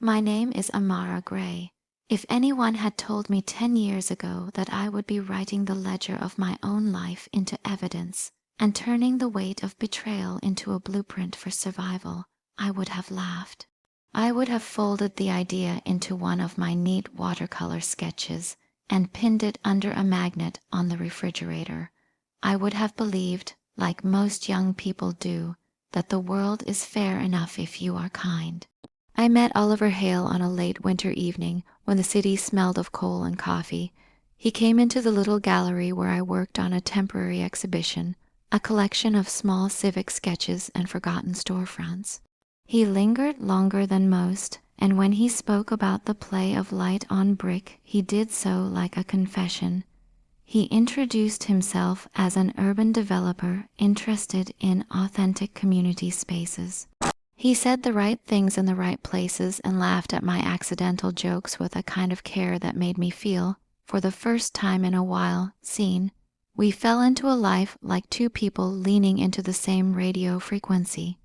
My name is Amara Grey. If anyone had told me 10 years ago that I would be writing the ledger of my own life into evidence and turning the weight of betrayal into a blueprint for survival, I would have laughed. I would have folded the idea into one of my neat watercolor sketches and pinned it under a magnet on the refrigerator. I would have believed, like most young people do, that the world is fair enough if you are kind. I met Oliver Hale on a late winter evening when the city smelled of coal and coffee. He came into the little gallery where I worked on a temporary exhibition, a collection of small civic sketches and forgotten storefronts. He lingered longer than most, and when he spoke about the play of light on brick, he did so like a confession. He introduced himself as an urban developer interested in authentic community spaces. He said the right things in the right places and laughed at my accidental jokes with a kind of care that made me feel, for the first time in a while, seen. We fell into a life like two people leaning into the same radio frequency.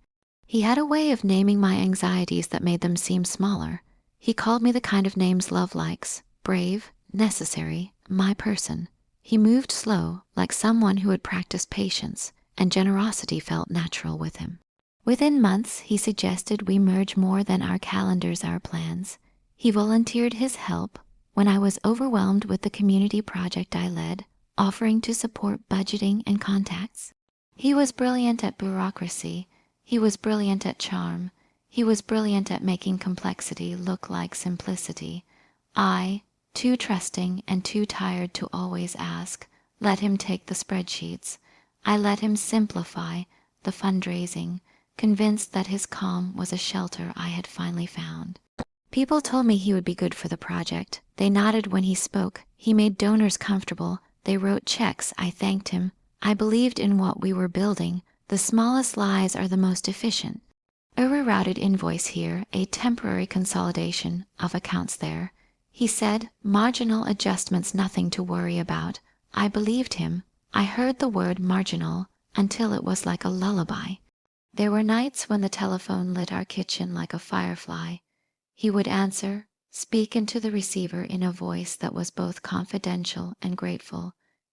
He had a way of naming my anxieties that made them seem smaller. He called me the kind of names love likes: brave, necessary, my person. He moved slow, like someone who had practiced patience, and generosity felt natural with him. Within months, he suggested we merge more than our calendars, our plans. He volunteered his help when I was overwhelmed with the community project I led, offering to support budgeting and contacts. He was brilliant at bureaucracy. He was brilliant at charm. He was brilliant at making complexity look like simplicity. I, too trusting and too tired to always ask, let him take the spreadsheets. I let him simplify the fundraising, convinced that his calm was a shelter I had finally found. People told me he would be good for the project. They nodded when he spoke. He made donors comfortable. They wrote checks. I thanked him. I believed in what we were building. The smallest lies are the most efficient. A rerouted invoice here, a temporary consolidation of accounts there. He said, marginal adjustments, nothing to worry about. I believed him. I heard the word marginal until it was like a lullaby. There were nights when the telephone lit our kitchen like a firefly. He would answer, speak into the receiver in a voice that was both confidential and grateful,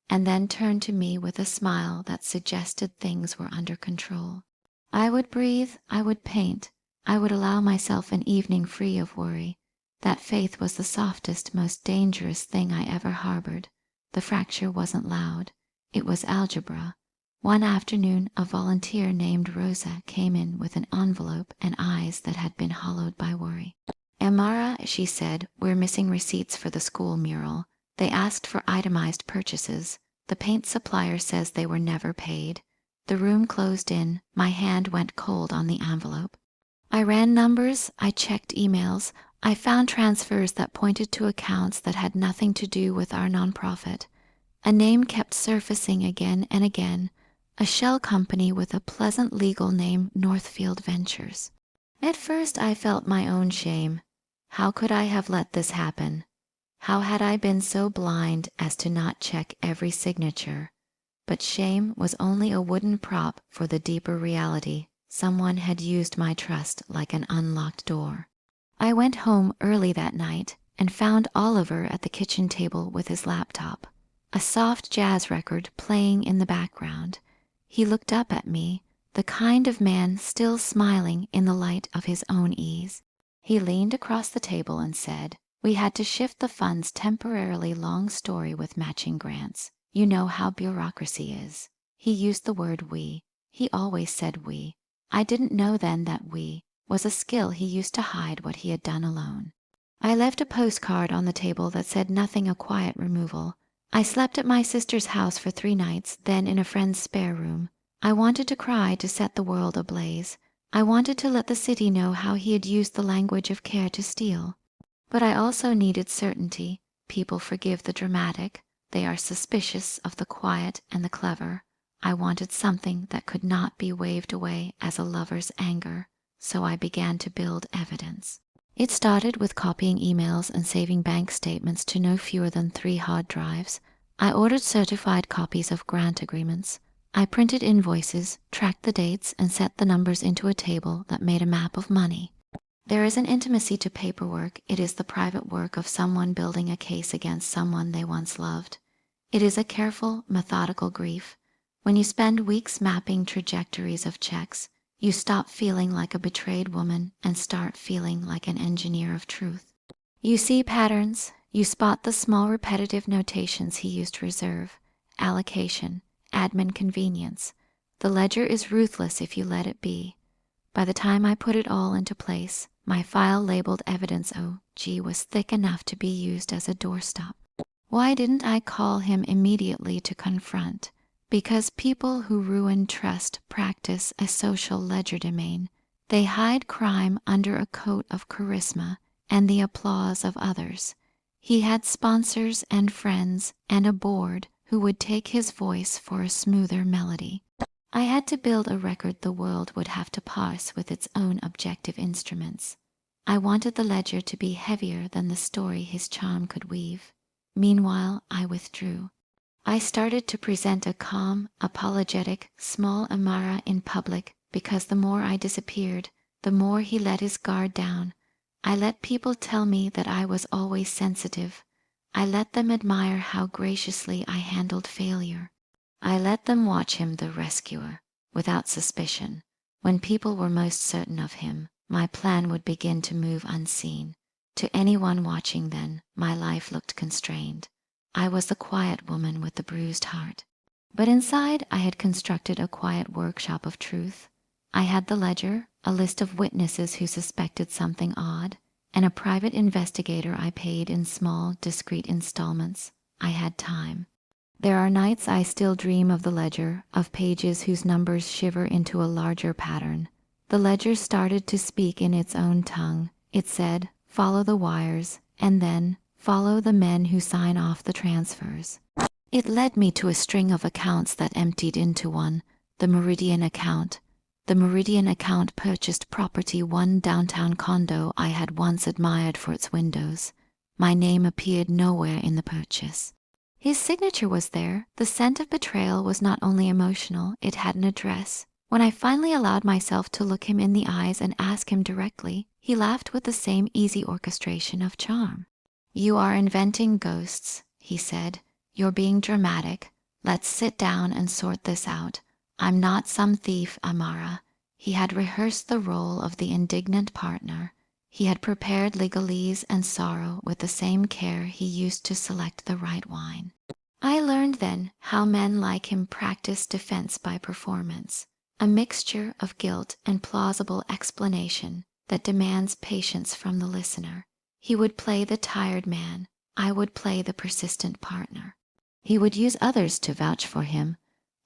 and then turn to me with a smile that suggested things were under control. I would breathe, I would paint, I would allow myself an evening free of worry. That faith was the softest, most dangerous thing I ever harbored. The fracture wasn't loud. It was algebra. One afternoon, a volunteer named Rosa came in with an envelope and eyes that had been hollowed by worry. Amara, she said, we're missing receipts for the school mural. They asked for itemized purchases. The paint supplier says they were never paid. The room closed in. My hand went cold on the envelope. I ran numbers. I checked emails. I found transfers that pointed to accounts that had nothing to do with our nonprofit. A name kept surfacing again and again. A shell company with a pleasant legal name, Northfield Ventures. At first I felt my own shame. How could I have let this happen? How had I been so blind as to not check every signature? But shame was only a wooden prop for the deeper reality. Someone had used my trust like an unlocked door. I went home early that night and found Oliver at the kitchen table with his laptop, a soft jazz record playing in the background. He looked up at me, the kind of man still smiling in the light of his own ease. He leaned across the table and said, we had to shift the funds temporarily, long story with matching grants. You know how bureaucracy is. He used the word we. He always said we. I didn't know then that we was a skill he used to hide what he had done alone. I left a postcard on the table that said nothing, a quiet removal. I slept at my sister's house for 3 nights, then in a friend's spare room. I wanted to cry, to set the world ablaze. I wanted to let the city know how he had used the language of care to steal. But I also needed certainty. People forgive the dramatic. They are suspicious of the quiet and the clever. I wanted something that could not be waved away as a lover's anger, so I began to build evidence. It started with copying emails and saving bank statements to no fewer than 3 hard drives. I ordered certified copies of grant agreements. I printed invoices, tracked the dates, and set the numbers into a table that made a map of money. There is an intimacy to paperwork. It is the private work of someone building a case against someone they once loved. It is a careful, methodical grief. When you spend weeks mapping trajectories of checks, you stop feeling like a betrayed woman and start feeling like an engineer of truth. You see patterns. You spot the small repetitive notations he used to reserve, allocation, admin convenience. The ledger is ruthless if you let it be. By the time I put it all into place, my file labeled evidence OG was thick enough to be used as a doorstop. Why didn't I call him immediately to confront? Because people who ruin trust practice a social legerdemain. They hide crime under a coat of charisma and the applause of others. He had sponsors and friends and a board who would take his voice for a smoother melody. I had to build a record the world would have to parse with its own objective instruments. I wanted the ledger to be heavier than the story his charm could weave. Meanwhile, I withdrew. I started to present a calm, apologetic, small Amara in public because the more I disappeared, the more he let his guard down. I let people tell me that I was always sensitive. I let them admire how graciously I handled failure. I let them watch him the rescuer, without suspicion. When people were most certain of him, my plan would begin to move unseen. To anyone watching then, my life looked constrained. I was the quiet woman with the bruised heart. But inside, I had constructed a quiet workshop of truth. I had the ledger, a list of witnesses who suspected something odd, and a private investigator I paid in small, discreet installments. I had time. There are nights I still dream of the ledger, of pages whose numbers shiver into a larger pattern. The ledger started to speak in its own tongue. It said, "Follow the wires," and then, "Follow the men who sign off the transfers." It led me to a string of accounts that emptied into one, the Meridian account. The Meridian account purchased property, one downtown condo I had once admired for its windows. My name appeared nowhere in the purchase. His signature was there. The scent of betrayal was not only emotional, it had an address. When I finally allowed myself to look him in the eyes and ask him directly, he laughed with the same easy orchestration of charm. "You are inventing ghosts," he said. "You're being dramatic. Let's sit down and sort this out. I'm not some thief, Amara." He had rehearsed the role of the indignant partner. He had prepared legalese and sorrow with the same care he used to select the right wine. I learned then how men like him practice defense by performance, a mixture of guilt and plausible explanation that demands patience from the listener. He would play the tired man. I would play the persistent partner. He would use others to vouch for him.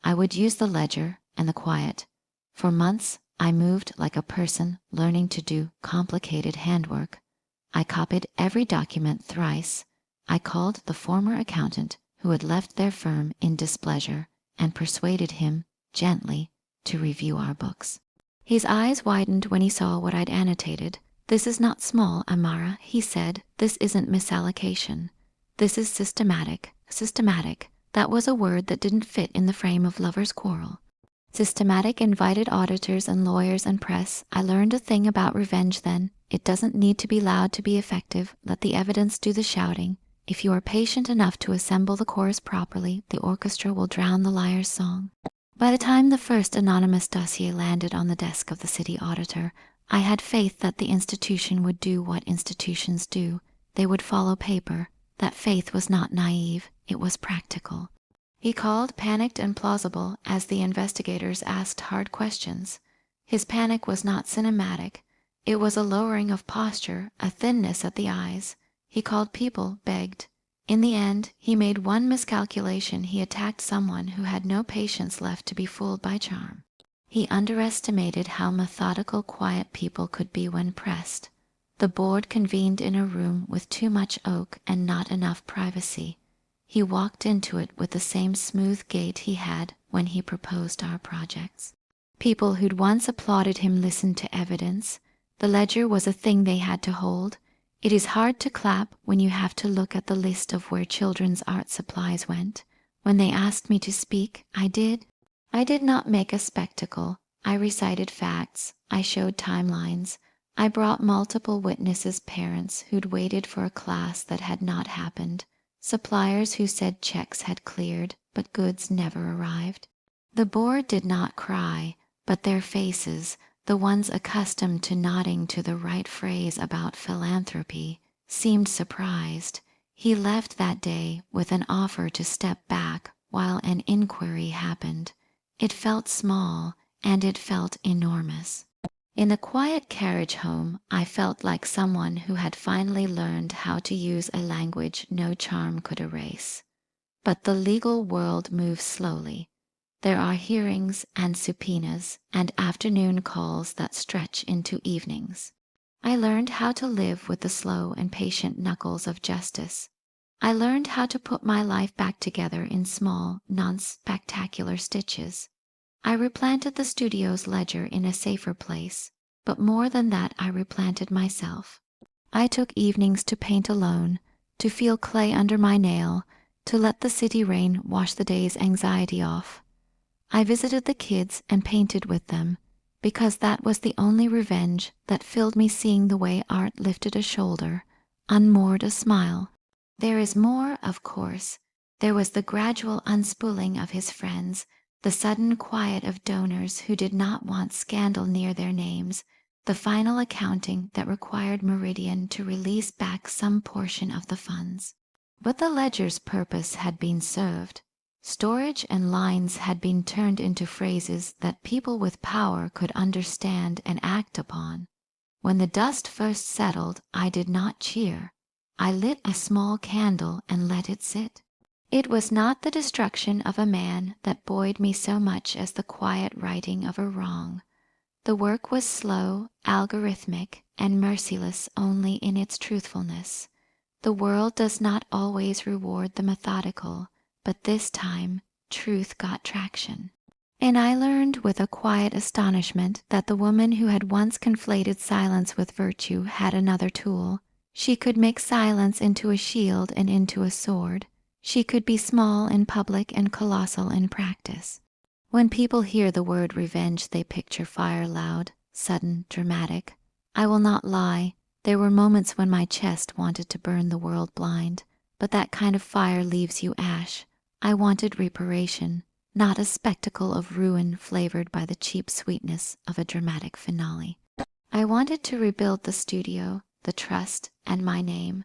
I would use the ledger and the quiet. For months, I moved like a person learning to do complicated handwork. I copied every document thrice. I called the former accountant who had left their firm in displeasure and persuaded him, gently, to review our books. His eyes widened when he saw what I'd annotated. "This is not small, Amara," he said. "This isn't misallocation. This is systematic." Systematic. That was a word that didn't fit in the frame of lovers' quarrel. Systematic invited auditors and lawyers and press. I learned a thing about revenge then. It doesn't need to be loud to be effective. Let the evidence do the shouting. If you are patient enough to assemble the chorus properly, the orchestra will drown the liar's song. By the time the first anonymous dossier landed on the desk of the city auditor, I had faith that the institution would do what institutions do. They would follow paper. That faith was not naive. It was practical. He called panicked and plausible as the investigators asked hard questions. His panic was not cinematic. It was a lowering of posture, a thinness at the eyes. He called people, begged. In the end, he made one miscalculation. He attacked someone who had no patience left to be fooled by charm. He underestimated how methodical, quiet people could be when pressed. The board convened in a room with too much oak and not enough privacy. He walked into it with the same smooth gait he had when he proposed our projects. People who'd once applauded him listened to evidence. The ledger was a thing they had to hold. It is hard to clap when you have to look at the list of where children's art supplies went. When they asked me to speak, I did. I did not make a spectacle. I recited facts. I showed timelines. I brought multiple witnesses' parents who'd waited for a class that had not happened, suppliers who said checks had cleared but goods never arrived. The board did not cry, but their faces, the ones accustomed to nodding to the right phrase about philanthropy, seemed surprised. He left that day with an offer to step back while an inquiry happened. It felt small, and it felt enormous. In the quiet carriage home, I felt like someone who had finally learned how to use a language no charm could erase. But the legal world moves slowly. There are hearings and subpoenas and afternoon calls that stretch into evenings. I learned how to live with the slow and patient knuckles of justice. I learned how to put my life back together in small, non-spectacular stitches. I replanted the studio's ledger in a safer place, but more than that, I replanted myself. I took evenings to paint alone, to feel clay under my nail, to let the city rain wash the day's anxiety off. I visited the kids and painted with them, because that was the only revenge that filled me, seeing the way art lifted a shoulder, unmoored a smile. There is more, of course. There was the gradual unspooling of his friends, the sudden quiet of donors who did not want scandal near their names, the final accounting that required Meridian to release back some portion of the funds. But the ledger's purpose had been served. Storage and lines had been turned into phrases that people with power could understand and act upon. When the dust first settled, I did not cheer. I lit a small candle and let it sit. It was not the destruction of a man that buoyed me so much as the quiet righting of a wrong. The work was slow, algorithmic, and merciless only in its truthfulness. The world does not always reward the methodical, but this time truth got traction. And I learned with a quiet astonishment that the woman who had once conflated silence with virtue had another tool. She could make silence into a shield and into a sword. She could be small in public and colossal in practice. When people hear the word revenge, they picture fire, loud, sudden, dramatic. I will not lie, there were moments when my chest wanted to burn the world blind, but that kind of fire leaves you ash. I wanted reparation, not a spectacle of ruin flavored by the cheap sweetness of a dramatic finale. I wanted to rebuild the studio, the trust, and my name.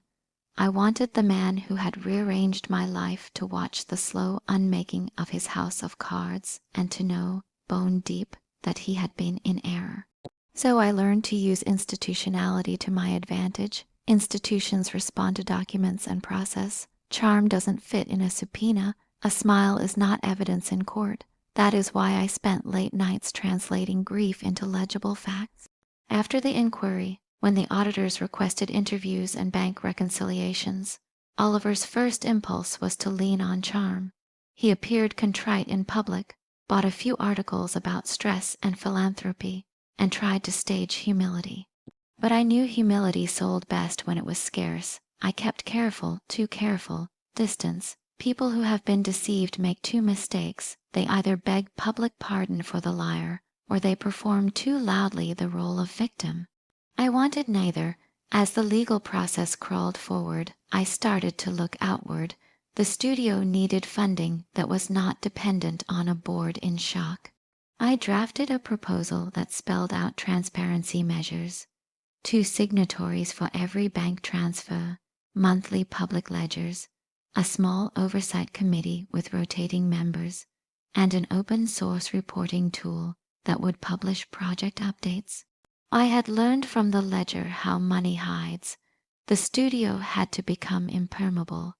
I wanted the man who had rearranged my life to watch the slow unmaking of his house of cards and to know, bone deep, that he had been in error. So I learned to use institutionality to my advantage. Institutions respond to documents and process. Charm doesn't fit in a subpoena. A smile is not evidence in court. That is why I spent late nights translating grief into legible facts. After the inquiry, when the auditors requested interviews and bank reconciliations, Oliver's first impulse was to lean on charm. He appeared contrite in public, bought a few articles about stress and philanthropy, and tried to stage humility. But I knew humility sold best when it was scarce. I kept careful, too careful, distance. People who have been deceived make two mistakes. They either beg public pardon for the liar, or they perform too loudly the role of victim. I wanted neither. As the legal process crawled forward, I started to look outward. The studio needed funding that was not dependent on a board in shock. I drafted a proposal that spelled out transparency measures, 2 signatories for every bank transfer, monthly public ledgers, a small oversight committee with rotating members, and an open source reporting tool that would publish project updates. I had learned from the ledger how money hides. The studio had to become impermeable.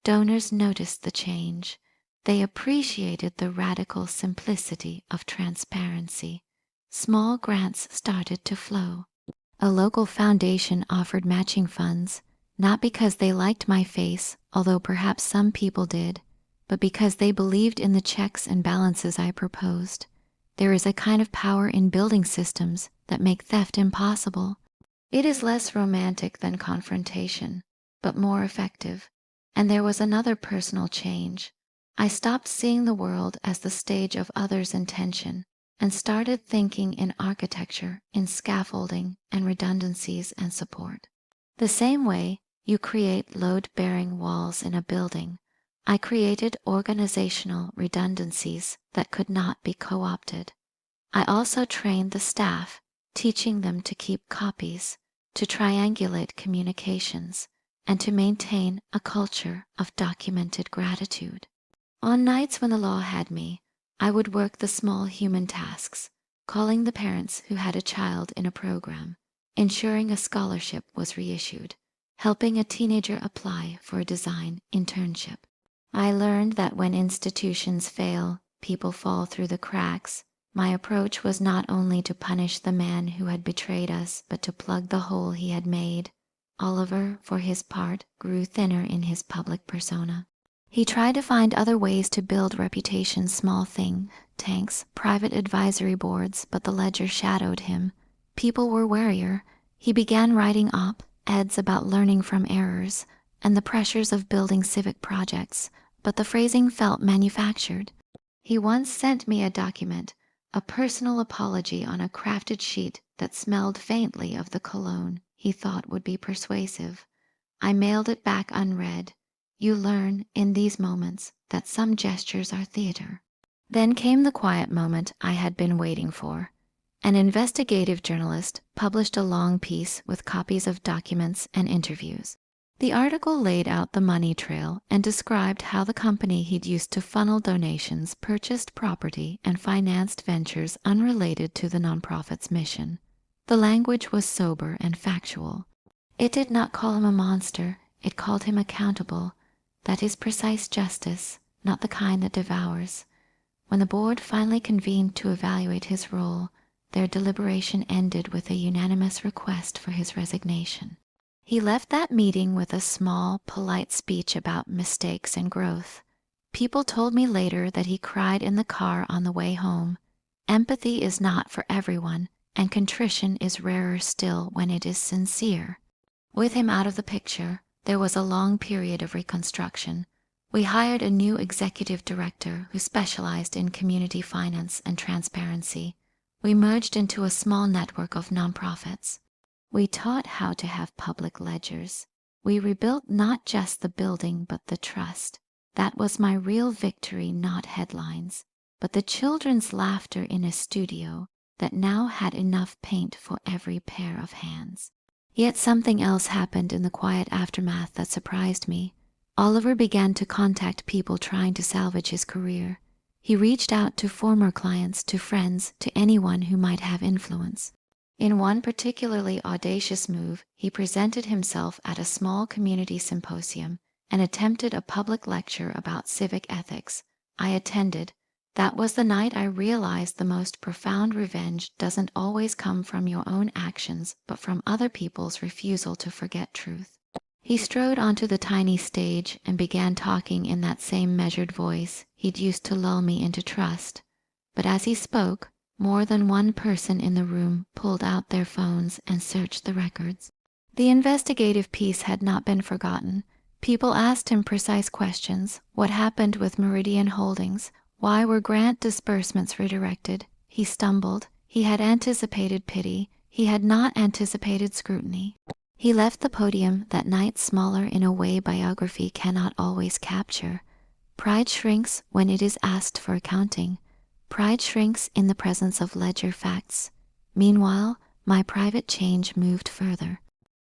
Donors noticed the change. They appreciated the radical simplicity of transparency. Small grants started to flow. A local foundation offered matching funds, not because they liked my face, although perhaps some people did, but because they believed in the checks and balances I proposed. There is a kind of power in building systems that make theft impossible. It is less romantic than confrontation, but more effective. And there was another personal change. I stopped seeing the world as the stage of others' intention. and started thinking in architecture, in scaffolding and redundancies and support. The same way you create load-bearing walls in a building, I created organizational redundancies that could not be co-opted. I also trained the staff, teaching them to keep copies, to triangulate communications, and to maintain a culture of documented gratitude. On nights when the law had me, I would work the small human tasks, calling the parents who had a child in a program, ensuring a scholarship was reissued, helping a teenager apply for a design internship. I learned that when institutions fail, people fall through the cracks. My approach was not only to punish the man who had betrayed us, but to plug the hole he had made. Oliver, for his part, grew thinner in his public persona. He tried to find other ways to build reputation, small thing, tanks, private advisory boards, but the ledger shadowed him. People were warier. He began writing op-eds about learning from errors and the pressures of building civic projects, but the phrasing felt manufactured. He once sent me a document, a personal apology on a crafted sheet that smelled faintly of the cologne he thought would be persuasive. I mailed it back unread. You learn in these moments that some gestures are theater. Then came the quiet moment I had been waiting for. An investigative journalist published a long piece with copies of documents and interviews. The article laid out the money trail and described how the company he'd used to funnel donations purchased property and financed ventures unrelated to the nonprofit's mission. The language was sober and factual. It did not call him a monster, it called him accountable. That is precise justice, not the kind that devours. When the board finally convened to evaluate his role, their deliberation ended with a unanimous request for his resignation. He left that meeting with a small, polite speech about mistakes and growth. People told me later that he cried in the car on the way home. Empathy is not for everyone, and contrition is rarer still when it is sincere. With him out of the picture, there was a long period of reconstruction. We hired a new executive director who specialized in community finance and transparency. We merged into a small network of nonprofits. We taught how to have public ledgers. We rebuilt not just the building, but the trust. That was my real victory, not headlines, but the children's laughter in a studio that now had enough paint for every pair of hands. Yet something else happened in the quiet aftermath that surprised me. Oliver began to contact people trying to salvage his career. He reached out to former clients, to friends, to anyone who might have influence. In one particularly audacious move, he presented himself at a small community symposium and attempted a public lecture about civic ethics. I attended. That was the night I realized the most profound revenge doesn't always come from your own actions, but from other people's refusal to forget truth. He strode onto the tiny stage and began talking in that same measured voice he'd used to lull me into trust. But as he spoke, more than one person in the room pulled out their phones and searched the records. The investigative piece had not been forgotten. People asked him precise questions. What happened with Meridian Holdings? Why were grant disbursements redirected? He stumbled. He had anticipated pity. He had not anticipated scrutiny. He left the podium that night smaller in a way biography cannot always capture. Pride shrinks when it is asked for accounting. Pride shrinks in the presence of ledger facts. Meanwhile, my private change moved further.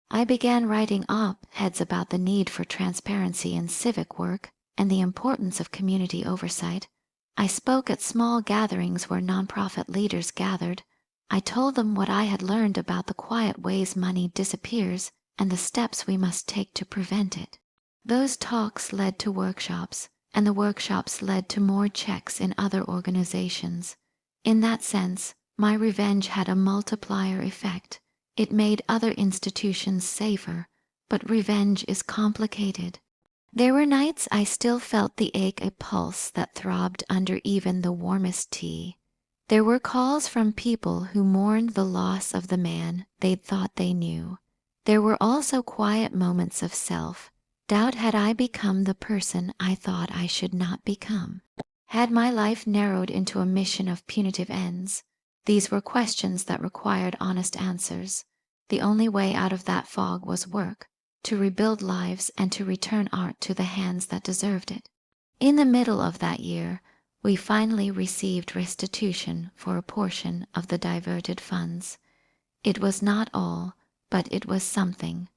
I began writing op-eds about the need for transparency in civic work and the importance of community oversight. I spoke at small gatherings where nonprofit leaders gathered. I told them what I had learned about the quiet ways money disappears and the steps we must take to prevent it. Those talks led to workshops, and the workshops led to more checks in other organizations. In that sense, my revenge had a multiplier effect. It made other institutions safer, but revenge is complicated. There were nights I still felt the ache, a pulse that throbbed under even the warmest tea. There were calls from people who mourned the loss of the man they'd thought they knew. There were also quiet moments of self. Doubt had I become the person I thought I should not become. Had my life narrowed into a mission of punitive ends? These were questions that required honest answers. The only way out of that fog was work, to rebuild lives and to return art to the hands that deserved it. In the middle of that year, we finally received restitution for a portion of the diverted funds. It was not all, but it was something.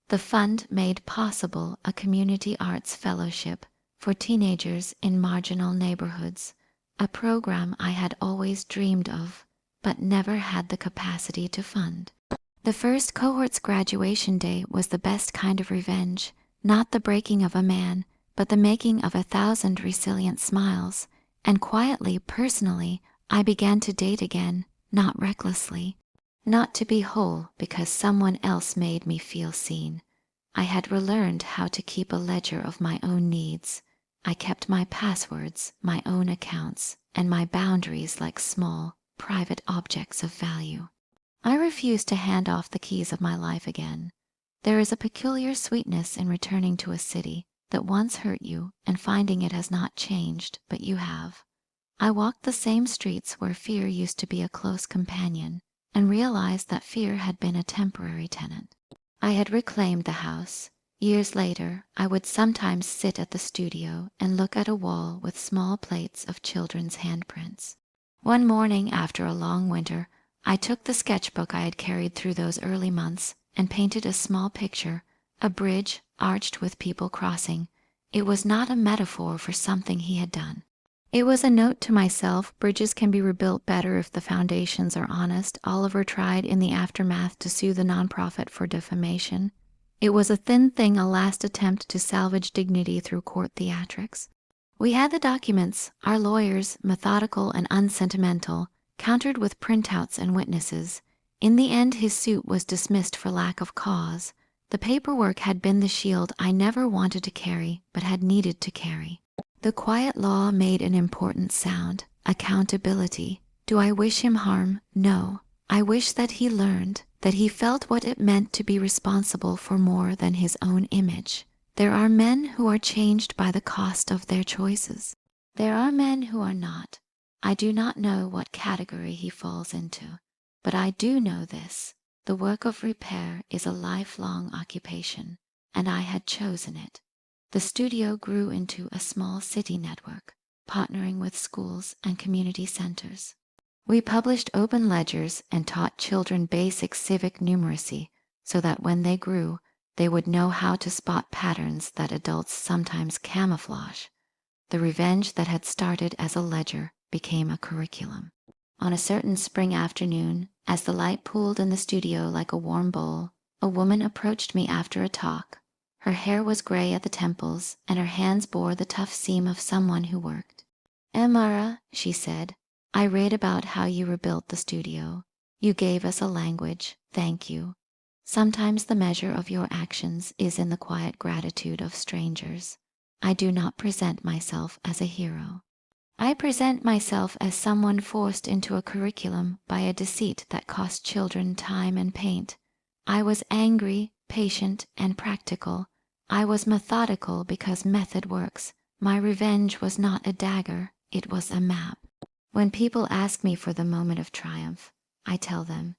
The fund made possible a community arts fellowship for teenagers in marginal neighborhoods, a program I had always dreamed of, but never had the capacity to fund. The first cohort's graduation day was the best kind of revenge, not the breaking of a man, but the making of 1,000 resilient smiles. And quietly, personally, I began to date again, not recklessly. Not to be whole because someone else made me feel seen. I had relearned how to keep a ledger of my own needs. I kept my passwords, my own accounts, and my boundaries like small, private objects of value. I refused to hand off the keys of my life again. There is a peculiar sweetness in returning to a city that once hurt you and finding it has not changed, but you have. I walked the same streets where fear used to be a close companion and realized that fear had been a temporary tenant. I had reclaimed the house. Years later, I would sometimes sit at the studio and look at a wall with small plates of children's handprints. One morning after a long winter, I took the sketchbook I had carried through those early months and painted a small picture, a bridge arched with people crossing. It was not a metaphor for something he had done. It was a note to myself: bridges can be rebuilt better if the foundations are honest. Oliver tried in the aftermath to sue the nonprofit for defamation. It was a thin thing, a last attempt to salvage dignity through court theatrics. We had the documents, our lawyers, methodical and unsentimental, countered with printouts and witnesses. In the end, his suit was dismissed for lack of cause. The paperwork had been the shield I never wanted to carry, but had needed to carry. The quiet law made an important sound: accountability. Do I wish him harm? No. I wish that he learned, that he felt what it meant to be responsible for more than his own image. There are men who are changed by the cost of their choices. There are men who are not. I do not know what category he falls into, but I do know this: the work of repair is a lifelong occupation, and I had chosen it. The studio grew into a small city network, partnering with schools and community centers. We published open ledgers and taught children basic civic numeracy so that when they grew, they would know how to spot patterns that adults sometimes camouflage. The revenge that had started as a ledger became a curriculum. On a certain spring afternoon, as the light pooled in the studio like a warm bowl, a woman approached me after a talk. Her hair was gray at the temples, and her hands bore the tough seam of someone who worked. "Amara," she said, "I read about how you rebuilt the studio. You gave us a language. Thank you. Sometimes the measure of your actions is in the quiet gratitude of strangers. I do not present myself as a hero. I present myself as someone forced into a curriculum by a deceit that cost children time and paint. I was angry, patient, and practical. I was methodical because method works. My revenge was not a dagger, it was a map. When people ask me for the moment of triumph, I tell them,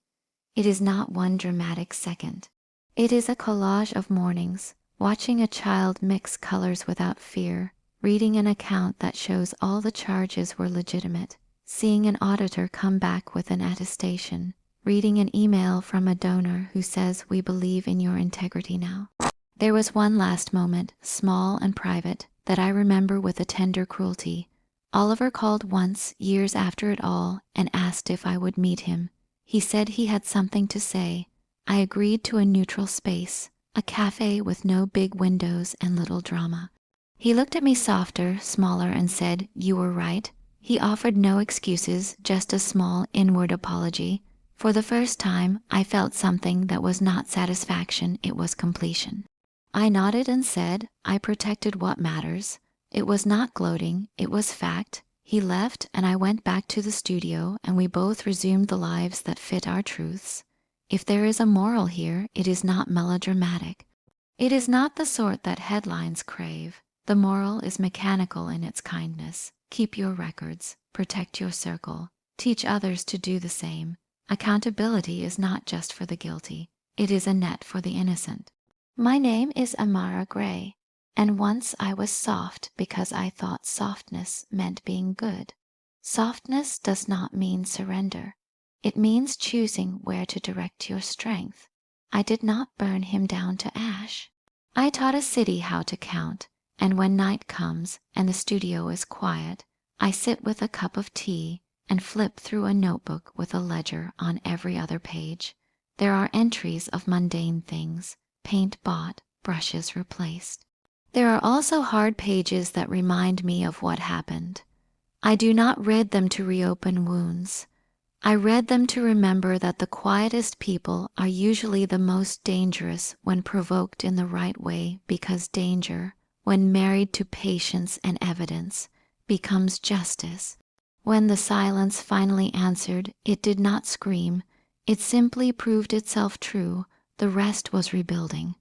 it is not one dramatic second. It is a collage of mornings, watching a child mix colors without fear, reading an account that shows all the charges were legitimate, seeing an auditor come back with an attestation, reading an email from a donor who says, "We believe in your integrity now." There was one last moment, small and private, that I remember with a tender cruelty. Oliver called once, years after it all, and asked if I would meet him. He said he had something to say. I agreed to a neutral space, a cafe with no big windows and little drama. He looked at me softer, smaller, and said, "You were right." He offered no excuses, just a small inward apology. For the first time, I felt something that was not satisfaction, it was completion. I nodded and said, "I protected what matters." It was not gloating, it was fact. He left, and I went back to the studio, and we both resumed the lives that fit our truths. If there is a moral here, it is not melodramatic. It is not the sort that headlines crave. The moral is mechanical in its kindness. Keep your records, protect your circle, teach others to do the same. Accountability is not just for the guilty, it is a net for the innocent. My name is Amara Grey, and once I was soft because I thought softness meant being good. Softness does not mean surrender. It means choosing where to direct your strength. I did not burn him down to ash. I taught a city how to count, and when night comes and the studio is quiet, I sit with a cup of tea and flip through a notebook with a ledger on every other page. There are entries of mundane things, paint bought, brushes replaced. There are also hard pages that remind me of what happened. I do not read them to reopen wounds. I read them to remember that the quietest people are usually the most dangerous when provoked in the right way, because danger, when married to patience and evidence, becomes justice. When the silence finally answered, it did not scream. It simply proved itself true. The rest was rebuilding.